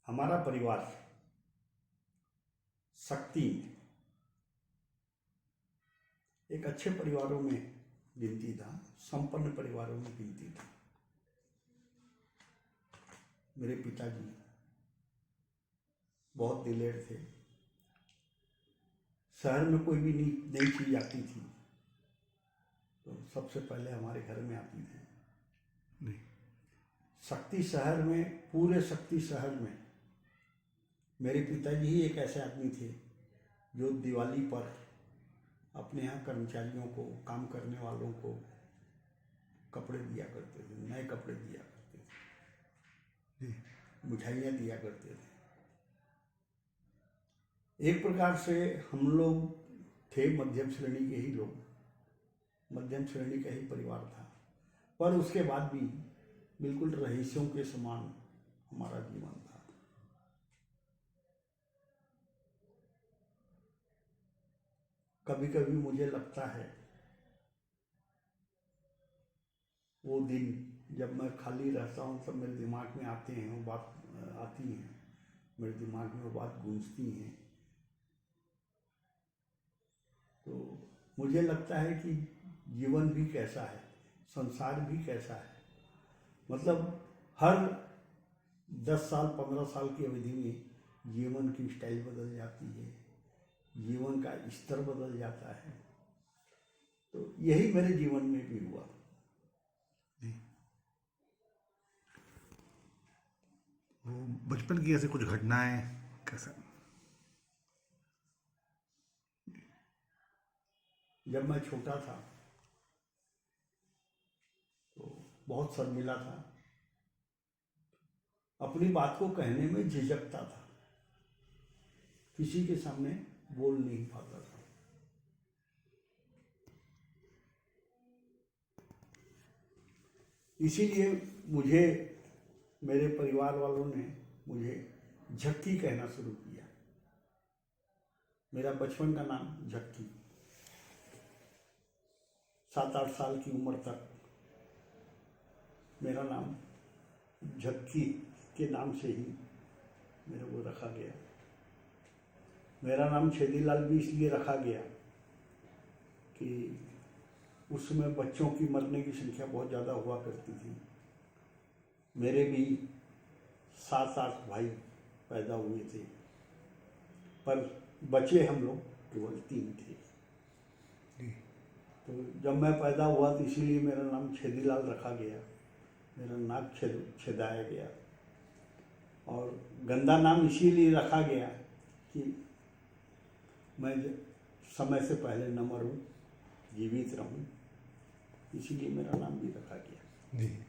हमारा परिवार शक्ति एक अच्छे परिवारों में गिनती था, संपन्न परिवारों में गिनती था। मेरे पिताजी बहुत दिलेर थे। शहर में कोई भी नई चीज आती थी तो सबसे पहले हमारे घर में आती थी। शक्ति शहर में, पूरे शक्ति शहर में मेरे पिताजी ही एक ऐसे आदमी थे जो दिवाली पर अपने यहाँ कर्मचारियों को, काम करने वालों को कपड़े दिया करते थे, नए कपड़े दिया करते थे, मिठाइयाँ दिया करते थे। एक प्रकार से हम लोग थे मध्यम श्रेणी के ही लोग, मध्यम श्रेणी का ही परिवार था, पर उसके बाद भी बिल्कुल रईसों के समान हमारा जीवन था। कभी कभी मुझे लगता है वो दिन जब मैं खाली रहता हूँ तब मेरे दिमाग में आते हैं, वो बात आती हैं, मेरे दिमाग में वो बात गूंजती हैं। तो मुझे लगता है कि जीवन भी कैसा है, संसार भी कैसा है। मतलब हर 10 साल 15 साल की अवधि में जीवन की स्टाइल बदल जाती है, जीवन का स्तर बदल जाता है। तो यही मेरे जीवन में भी हुआ। वो बचपन की ऐसी कुछ घटनाएं कैसा? जब मैं छोटा था तो बहुत शर्मिला था, अपनी बात को कहने में झिझकता था, किसी के सामने बोल नहीं पाता था। इसीलिए मुझे मेरे परिवार वालों ने मुझे झक्की कहना शुरू किया। मेरा बचपन का नाम झक्की। 7-8 साल की उम्र तक मेरा नाम झक्की के नाम से ही मेरे को रखा गया। मेरा नाम छेदीलाल भी इसलिए रखा गया कि उस समय बच्चों की मरने की संख्या बहुत ज़्यादा हुआ करती थी। मेरे भी 7-8 भाई पैदा हुए थे, पर बचे हम लोग केवल 3 थे। तो जब मैं पैदा हुआ तो इसीलिए मेरा नाम छेदीलाल रखा गया, मेरा नाक छेदाया गया। और गंदा नाम इसीलिए रखा गया कि मैं समय से पहले न मरूं, जीवित रहूं, इसीलिए मेरा नाम भी रखा गया। जी।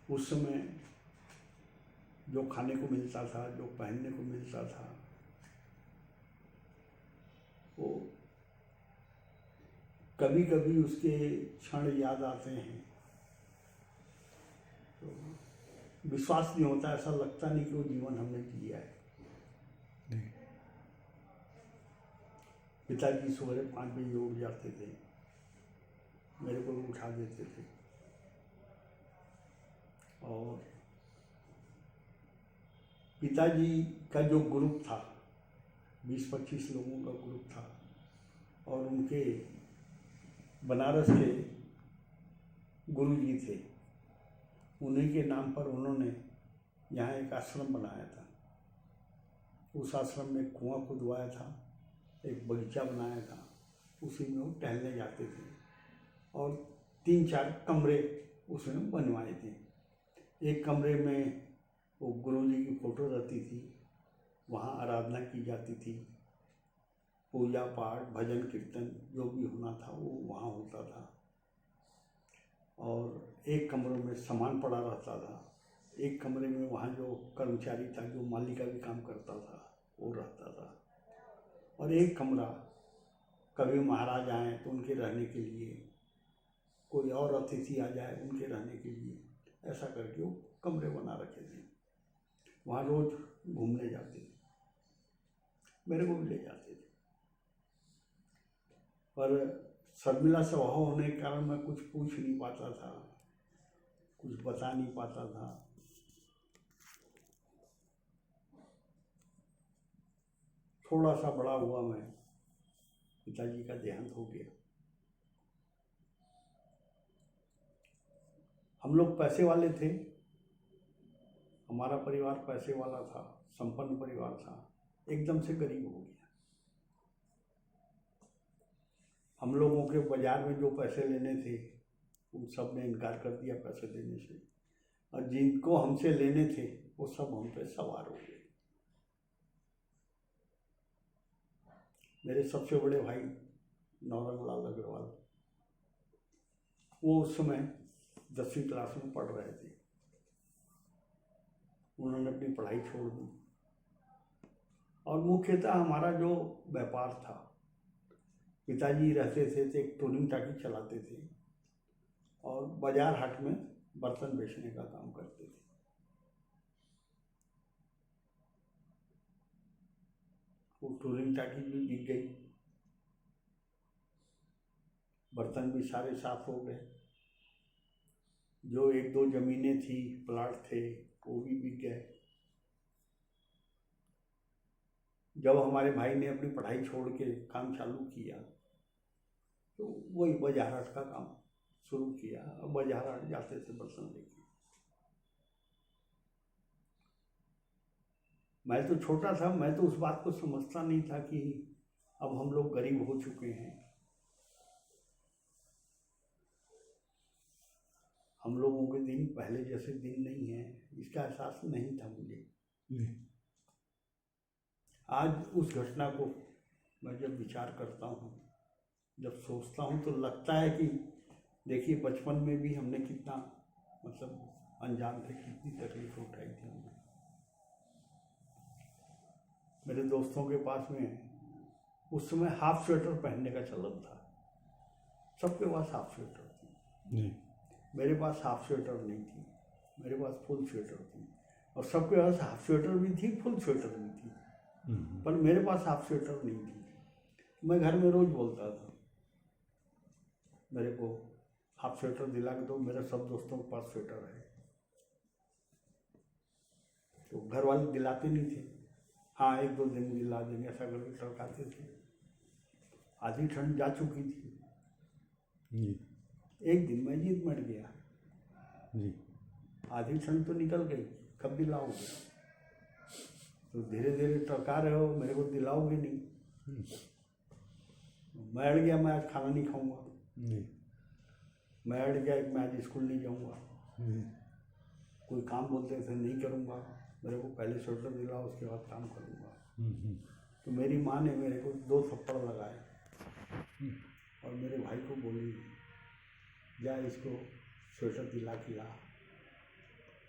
उस समय जो खाने को मिलता था, जो पहनने को मिलता था, वो कभी कभी उसके क्षण याद आते हैं तो विश्वास नहीं होता, ऐसा लगता नहीं कि वो जीवन हमने जिया है। पिताजी सुबह 5 बजे उठ जाते थे, मेरे को उठा देते थे और पिताजी का जो ग्रुप था, 20-25 लोगों का ग्रुप था, और उनके बनारस के गुरुजी थे, उन्हीं के नाम पर उन्होंने यहाँ एक आश्रम बनाया था। उस आश्रम में कुआं खुदवाया था, एक बगीचा बनाया था, उसी में वो टहलने जाते थे और 3-4 कमरे उसमें बनवाए थे। एक कमरे में वो गुरुजी की फोटो रहती थी, वहाँ आराधना की जाती थी, पूजा पाठ भजन कीर्तन जो भी होना था वो वहाँ होता था। और एक कमरे में सामान पड़ा रहता था, एक कमरे में वहाँ जो कर्मचारी था, जो माली का भी काम करता था, वो रहता था। और एक कमरा कभी महाराज आए तो उनके रहने के लिए, कोई और अतिथि आ जाए उनके रहने के लिए, ऐसा करके वो कमरे बना रखे थे। वहाँ रोज घूमने जाते थे, मेरे को भी ले जाते थे, पर शर्मिला स्वभाव होने के कारण मैं कुछ पूछ नहीं पाता था। कुछ बता नहीं पाता था। थोड़ा सा बड़ा हुआ मैं, पिताजी का देहांत हो गया। हम लोग पैसे वाले थे, हमारा परिवार पैसे वाला था, संपन्न परिवार था, एकदम से गरीब हो गया। हम लोगों के बाजार में जो पैसे लेने थे उन सब ने इनकार कर दिया पैसे देने से, और जिनको हमसे लेने थे वो सब हम पे सवार हो गए। मेरे सबसे बड़े भाई नौरंग लाल अग्रवाल, वो उस समय 10वीं क्लास में पढ़ रहे थे। उन्होंने अपनी पढ़ाई छोड़ दी और मुख्यतः हमारा जो व्यापार था, पिताजी रहते थे तो एक टूरिंग टाकी चलाते थे और बाजार हाट में बर्तन बेचने का काम करते थे। वो टूरिंग टाकी भी बिक गई, बर्तन भी सारे साफ हो गए, जो एक दो जमीनें थी, प्लाट थे, वो भी बिक गए। जब हमारे भाई ने अपनी पढ़ाई छोड़ के काम चालू किया तो वही बाजार हाट का काम शुरू किया। अब बाजार हाट जाते थे बर्तन लेके। मैं तो छोटा था, मैं तो उस बात को समझता नहीं था कि अब हम लोग गरीब हो चुके हैं। हम लोगों के दिन पहले जैसे दिन नहीं है, इसका एहसास नहीं था मुझे। आज उस घटना को मैं जब विचार करता हूँ, जब सोचता हूँ तो लगता है कि देखिए बचपन में भी हमने कितना मतलब अनजान थे, कितनी तकलीफ उठाई थी हमने। मेरे दोस्तों के पास में उस समय हाफ स्वेटर पहनने का चलन था, सबके पास हाफ स्वेटर थी। मेरे पास हाफ स्वेटर नहीं थी, मेरे पास फुल स्वेटर थी, और सबके पास हाफ स्वेटर भी थी, फुल स्वेटर भी थी, पर मेरे पास हाफ स्वेटर नहीं थी। मैं घर में रोज बोलता था मेरे को हाफ स्वेटर दिला के दो, मेरे सब दोस्तों के पास स्वेटर है। तो घर वाले दिलाते नहीं थे, हाँ एक दो दिन दिला देंगे ऐसा करके टरकाते थे। आधी ठंड जा चुकी थी। एक दिन मैं जीत मर गया, आधी ठंड तो निकल गई, कब दिलाओगे? तो धीरे धीरे टरका रहे हो, मेरे को दिलाओगे नहीं। मैं अड़ गया, मैं आज खाना नहीं खाऊंगा। मैं अड़ गया, मैं आज स्कूल नहीं जाऊंगा। कोई काम बोलते थे नहीं करूंगा, मेरे को पहले स्वेटर दिलाओ उसके बाद काम करूंगा। तो मेरी माँ ने मेरे को 2 थप्पड़ लगाए और मेरे भाई को बोली जा इसको स्वेटर दिला के ला,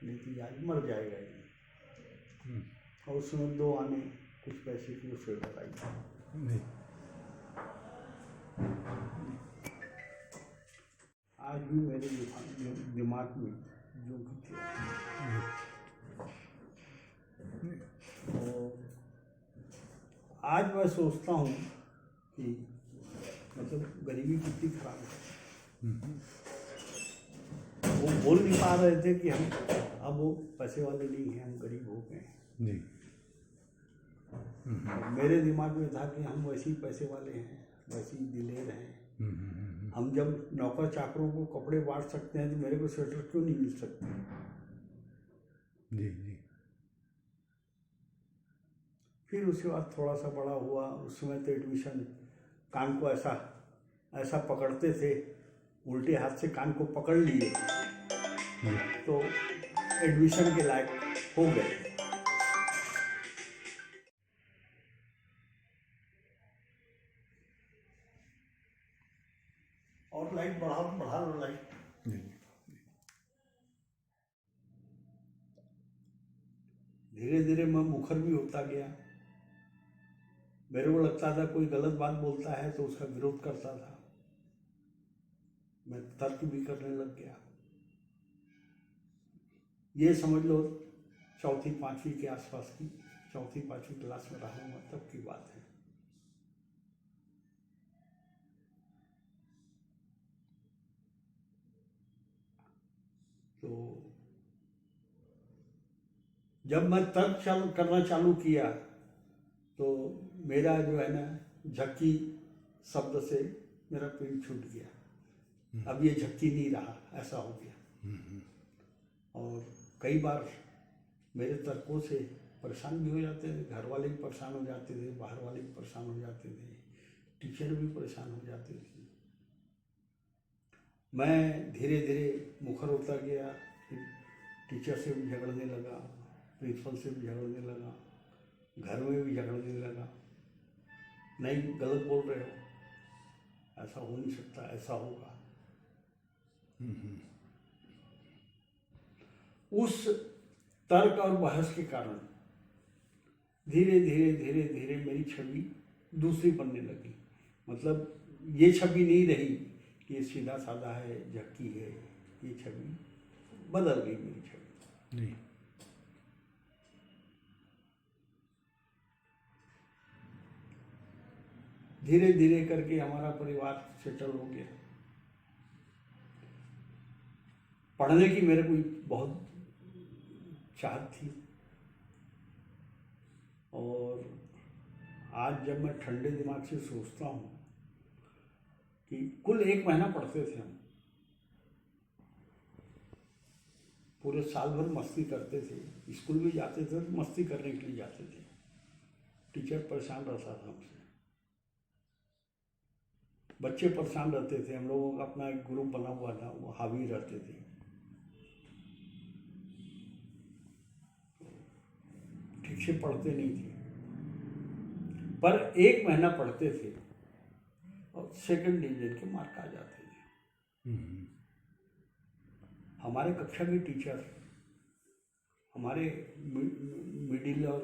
नहीं तो आज मर जाएगा ये। और उसमें 2 आने कुछ पैसे की वो स्वेटर आई। आज भी मेरे दिमाग में जो कुछ और आज मैं सोचता हूँ कि मतलब गरीबी कितनी खराब है। वो बोल नहीं पा रहे थे कि हम अब वो पैसे वाले नहीं हैं, हम गरीब हो गए हैं। मेरे दिमाग में था कि हम वैसे ही पैसे वाले हैं, वैसे ही दिलेर हैं। हम जब नौकर चाकरों को कपड़े बांट सकते हैं तो मेरे को स्वेटर क्यों नहीं मिल सकते? फिर उसके बाद थोड़ा सा बड़ा हुआ, उस समय तो एडमिशन कान को ऐसा ऐसा पकड़ते थे, उल्टे हाथ से कान को पकड़ लिए तो एडमिशन के लायक हो गए। और लाइट बढ़ा लो लाइट। धीरे धीरे मैं मुखर भी होता गया। मेरे को लगता था कोई गलत बात बोलता है तो उसका विरोध करता था, मैं तर्क भी करने लग गया। ये समझ लो 4वीं 5वीं के आसपास की, 4वीं 5वीं क्लास में रहा हूँ तब की बात है। तो जब मैं तर्क करना चालू किया तो मेरा जो है ना झक्की शब्द से मेरा पेन छूट गया। अब ये झक्की नहीं रहा, ऐसा हो गया। और कई बार मेरे तर्कों से परेशान भी हो जाते थे, घर वाले भी परेशान हो जाते थे, बाहर वाले भी परेशान हो जाते थे, टीचर भी परेशान हो जाते थे। मैं धीरे धीरे मुखर होता गया, टीचर से भी झगड़ने लगा, प्रिंसिपल से भी झगड़ने लगा, घर में भी झगड़ने लगा। नहीं, गलत बोल रहे हो, ऐसा हो नहीं सकता, ऐसा होगा। उस तर्क और बहस के कारण धीरे धीरे धीरे धीरे मेरी छवि दूसरी बनने लगी। मतलब ये छवि नहीं रही कि ये सीधा साधा है, झक्की है, ये छवि बदल गई मेरी छवि। जी। धीरे धीरे करके हमारा परिवार सेटल हो गया। पढ़ने की मेरे को बहुत चाहत थी। और आज जब मैं ठंडे दिमाग से सोचता हूँ कि कुल 1 महीना पढ़ते थे हम, पूरे साल भर मस्ती करते थे, स्कूल भी जाते थे तो मस्ती करने के लिए जाते थे। टीचर परेशान रहता था हमसे, बच्चे परेशान रहते थे। हम लोगों का अपना एक ग्रुप बना हुआ था, वो हावी रहते थे। ठीक से पढ़ते नहीं थे, पर 1 महीना पढ़ते थे और सेकंड डिवीजन के मार्क आ जाते थे। हमारे कक्षा के टीचर, हमारे मिडिल और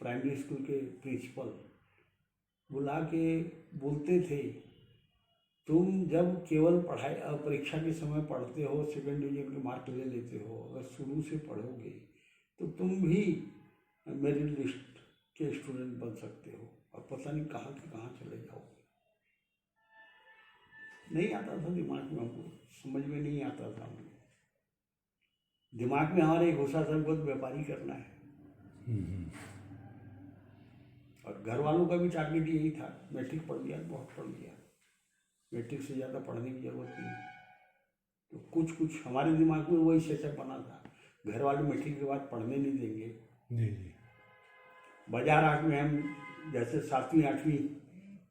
प्राइमरी स्कूल के प्रिंसिपल बुला के बोलते थे, तुम जब केवल पढ़ाई परीक्षा के समय पढ़ते हो, सेकंड डिवीजन के मार्क ले लेते हो, अगर शुरू से पढ़ोगे तो तुम भी मेरिट लिस्ट के स्टूडेंट बन सकते हो और पता नहीं कहाँ के कहाँ चले जाओगे। नहीं आता था दिमाग में, हमको समझ में नहीं आता था। हमको दिमाग में हमारे एक घुसा था, बहुत व्यापारी करना है। और घर वालों का भी टारगेट यही था, मैट्रिक पढ़ लिया, बहुत पढ़ लिया, मैट्रिक से ज़्यादा पढ़ने की जरूरत नहीं। तो कुछ कुछ हमारे दिमाग में वही सेटअप बना था, घर वाले मैट्रिक के बाद पढ़ने नहीं देंगे। जी जी। बाजार हाट में हम जैसे 7वीं 8वीं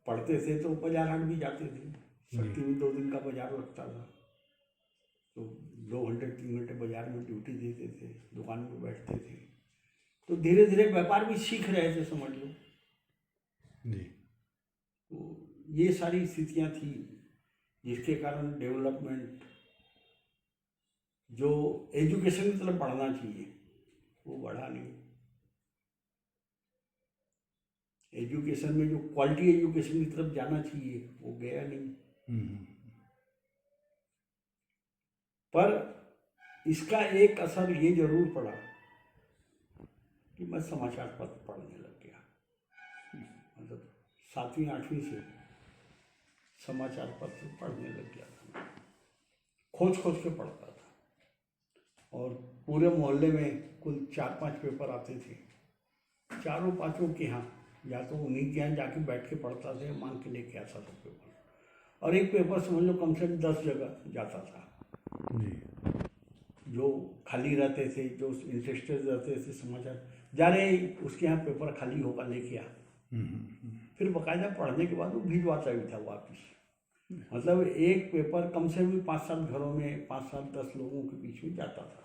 पढ़ते थे तो बाजार हाट भी जाते थे। शक्ति में 2 दिन का बाजार लगता था, तो 2 घंटे 3 घंटे बाजार में ड्यूटी देते थे, दुकान में बैठते थे। तो धीरे धीरे व्यापार भी सीख रहे थे, समझ लो जी। तो ये सारी स्थितियाँ थी जिसके कारण डेवलपमेंट, जो एजुकेशन की तरफ बढ़ना चाहिए वो बढ़ा नहीं। एजुकेशन में जो क्वालिटी एजुकेशन की तरफ जाना चाहिए वो गया नहीं। पर इसका एक असर ये जरूर पड़ा कि मैं समाचार पत्र पढ़ने लग गया। मतलब 7वीं 8वीं से समाचार पत्र पढ़ने लग गया था, खोज खोज के पढ़ता था। और पूरे मोहल्ले में कुल 4-5 पेपर आते थे, चारों पांचों के यहाँ, या तो उन्हीं के यहाँ जाके बैठ के पढ़ता था, मांग के लेके आता था पेपर। और एक पेपर समझ लो कम से कम 10 जगह जाता था। जो खाली रहते थे, जो इंटरेस्टेड रहते थे समाचार, जा रहे उसके यहाँ पेपर खाली होगा, लेके आ। फिर बाकायदा पढ़ने के बाद वो भिजवाता भी था वापस। मतलब एक पेपर कम से कम 5-7 घरों में 5-7-10 लोगों के बीच में जाता था।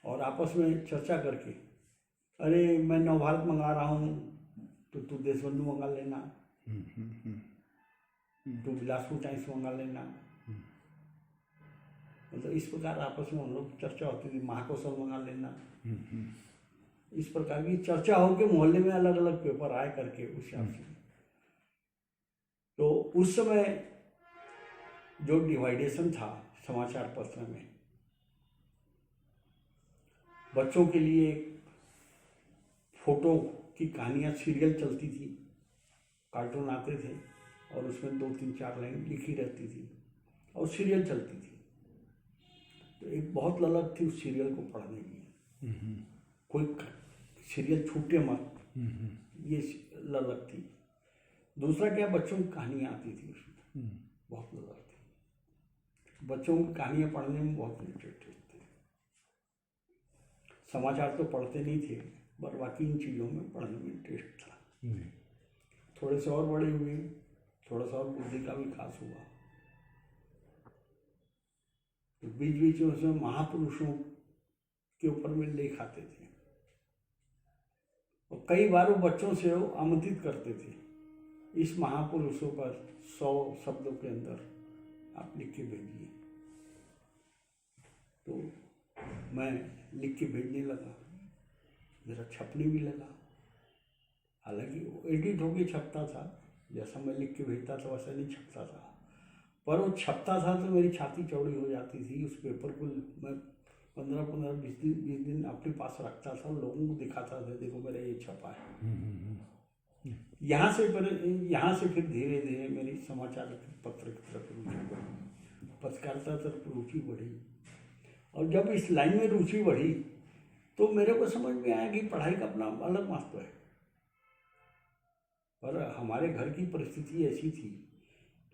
और आपस में चर्चा करके, अरे मैं नवभारत मंगा रहा हूँ तो तू देशबंधु मंगा लेना, तू बिलासपुर टाइम्स मंगा लेना। मतलब इस प्रकार आपस में हम लोग चर्चा होती थी, महाकौशल मंगा लेना। इस प्रकार की चर्चा हो के मोहल्ले में अलग अलग पेपर आए करके उस हिसाब से। तो उस समय जो डिवाइडेशन था समाचार पत्र में, बच्चों के लिए फोटो की कहानियाँ सीरियल चलती थी, कार्टून आते थे और उसमें 2-3-4 लाइन लिखी रहती थी और सीरियल चलती थी। तो एक बहुत ललक थी उस सीरियल को पढ़ने की। कोई सीरियल छूटे मत, ये ललक थी। दूसरा क्या, बच्चों की कहानियाँ आती थी उसमें, बहुत ललक थी। बच्चों की कहानियाँ पढ़ने में बहुत इंटरेस्टेड थे। समाचार तो पढ़ते नहीं थे, पर बाकी इन चीज़ों में पढ़ने में इंटरेस्ट था। थोड़े से और बड़े हुए, थोड़ा सा और बुद्धि का विकास हुआ, तो बीच बीच में उसमें महापुरुषों के ऊपर में लेख आते थे, और कई बार वो बच्चों से वो आमंत्रित करते थे, इस महापुरुषों पर 100 शब्दों के अंदर आप लिख के भेजिए। तो मैं लिख के भेजने लगा, मेरा छपने भी लगा। हालांकि वो एडिट होके छपता था, जैसा मैं लिख के भेजता था वैसा नहीं छपता था, पर वो छपता था तो मेरी छाती चौड़ी हो जाती थी। उस पेपर को मैं 15-20 दिन अपने पास रखता था, लोगों को दिखाता था, देखो मेरा ये छपा है। यहाँ से फिर धीरे धीरे मेरी समाचार पत्र की तरफ रुचि बढ़ी, पत्रकारिता तरफ रुचि बढ़ी। और जब इस लाइन में रुचि बढ़ी तो मेरे को समझ में आया कि पढ़ाई का अपना अलग महत्व है। पर हमारे घर की परिस्थिति ऐसी थी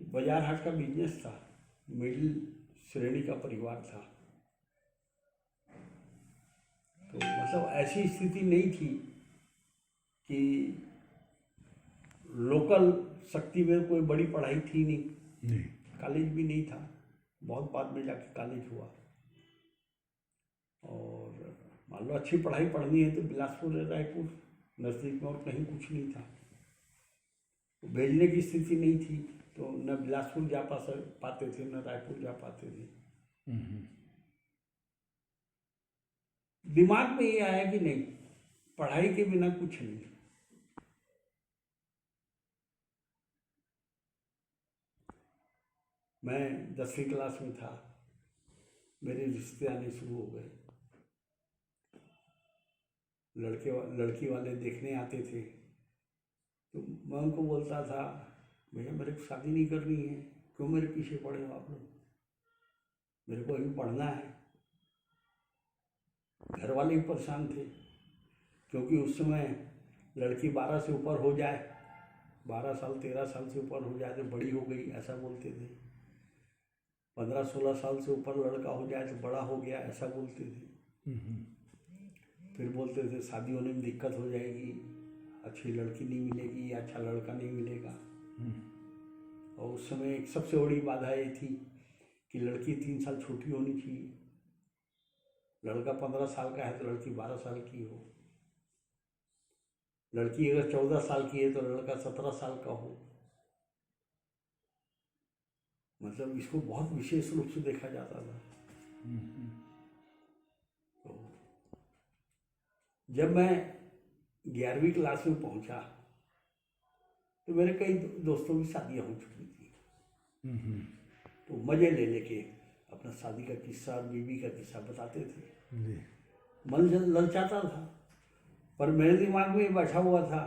कि बाजार हाट का बिजनेस था, मिडिल श्रेणी का परिवार था, तो मतलब ऐसी स्थिति नहीं थी कि लोकल शक्ति में कोई बड़ी पढ़ाई थी नहीं, कॉलेज भी नहीं था, बहुत बाद में जाके कॉलेज हुआ। और मान लो अच्छी पढ़ाई पढ़नी है तो बिलासपुर या रायपुर नज़दीक में, और कहीं कुछ नहीं था। तो भेजने की स्थिति नहीं थी, तो न बिलासपुर जा पाते थे, न रायपुर जा पाते थे। दिमाग में ये आया कि नहीं, पढ़ाई के बिना कुछ नहीं। मैं 10वीं क्लास में था, मेरे रिश्ते आने शुरू हो गए। लड़की वाले देखने आते थे, तो मैं उनको बोलता था, भैया मेरे को शादी नहीं करनी है, क्यों मेरे पीछे पड़े हो आप लोग, मेरे को अभी पढ़ना है। घर वाले भी परेशान थे, क्योंकि उस समय लड़की 12 से ऊपर हो जाए, 12 साल 13 साल से ऊपर हो जाए तो बड़ी हो गई, ऐसा बोलते थे। 15-16 साल से ऊपर लड़का हो जाए तो बड़ा हो गया, ऐसा बोलते थे। फिर बोलते थे शादी होने में दिक्कत हो जाएगी, अच्छी लड़की नहीं मिलेगी, अच्छा लड़का नहीं मिलेगा। और उस समय एक सबसे बड़ी बाधा ये थी कि लड़की 3 साल छोटी होनी चाहिए, लड़का 15 साल का है तो लड़की 12 साल की हो, लड़की अगर 14 साल की है तो लड़का 17 साल का हो। मतलब इसको बहुत विशेष रूप से देखा जाता था। तो जब मैं 11वीं क्लास में पहुंचा तो मेरे कई दोस्तों की शादियां हो चुकी थी, तो मजे ले लेके अपना शादी का किस्सा और बीवी का किस्सा बताते थे। मन ललचाता था, पर मेरे दिमाग में बैठा हुआ था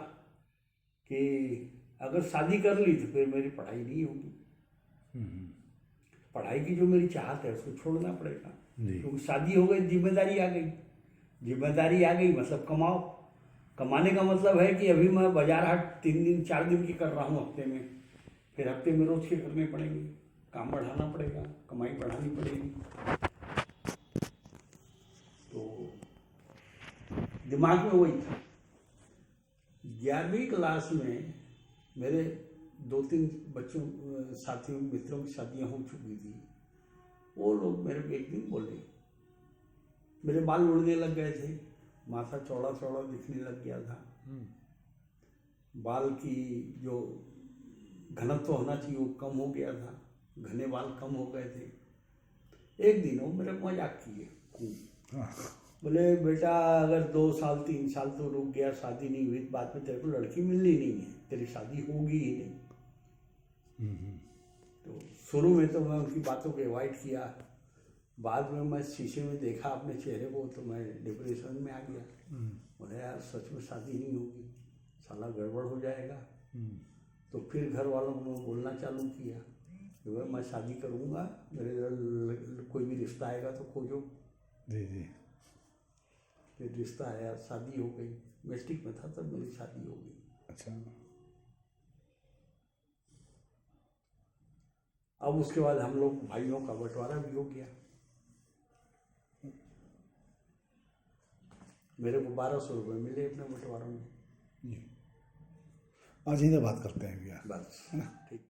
कि अगर शादी कर ली तो फिर मेरी पढ़ाई नहीं होगी। पढ़ाई की जो मेरी चाहत है उसको छोड़ना पड़ेगा, क्योंकि शादी हो गई, जिम्मेदारी आ गई। जिम्मेदारी आ गई मतलब कमाओ। कमाने का मतलब है कि अभी मैं बाजार हाट 3 दिन 4 दिन की कर रहा हूँ हफ्ते में, फिर हफ्ते में रोज के करने पड़ेंगे, काम बढ़ाना पड़ेगा, कमाई बढ़ानी पड़ेगी। तो दिमाग में वही था। 11वीं क्लास में मेरे 2-3 बच्चों साथियों मित्रों की शादियां हो चुकी थी। वो लोग मेरे को एक दिन बोले, मेरे बाल उड़ने लग गए थे, माथा चौड़ा चौड़ा दिखने लग गया था, बाल की जो घनत्व होना चाहिए वो कम हो गया था, घने बाल कम हो गए थे। एक दिन वो मेरे मजाक किए, बोले बेटा अगर 2 साल 3 साल तो रुक गया, शादी नहीं हुई, बाद में तेरे को लड़की मिलनी नहीं है, तेरी शादी होगी ही नहीं। तो शुरू में तो मैं उनकी बातों को अवॉइड किया, बाद में मैं शीशे में देखा अपने चेहरे को तो मैं डिप्रेशन में आ गया। बोले यार सच में शादी नहीं होगी, साला गड़बड़ हो जाएगा। तो फिर घर वालों को बोलना चालू किया कि भाई मैं शादी करूँगा, मेरे कोई भी रिश्ता आएगा तो खोजो। जी जी। फिर रिश्ता आया, शादी हो गई। मैट्रिक में था तब मेरी शादी हो गई। अच्छा। अब उसके बाद हम लोग भाइयों का बंटवारा भी हो गया। मेरे को 1200 रुपये मिले अपने बंटवारों में। जी। आज यहीं से बात करते हैं भैया। बस है ना। ठीक।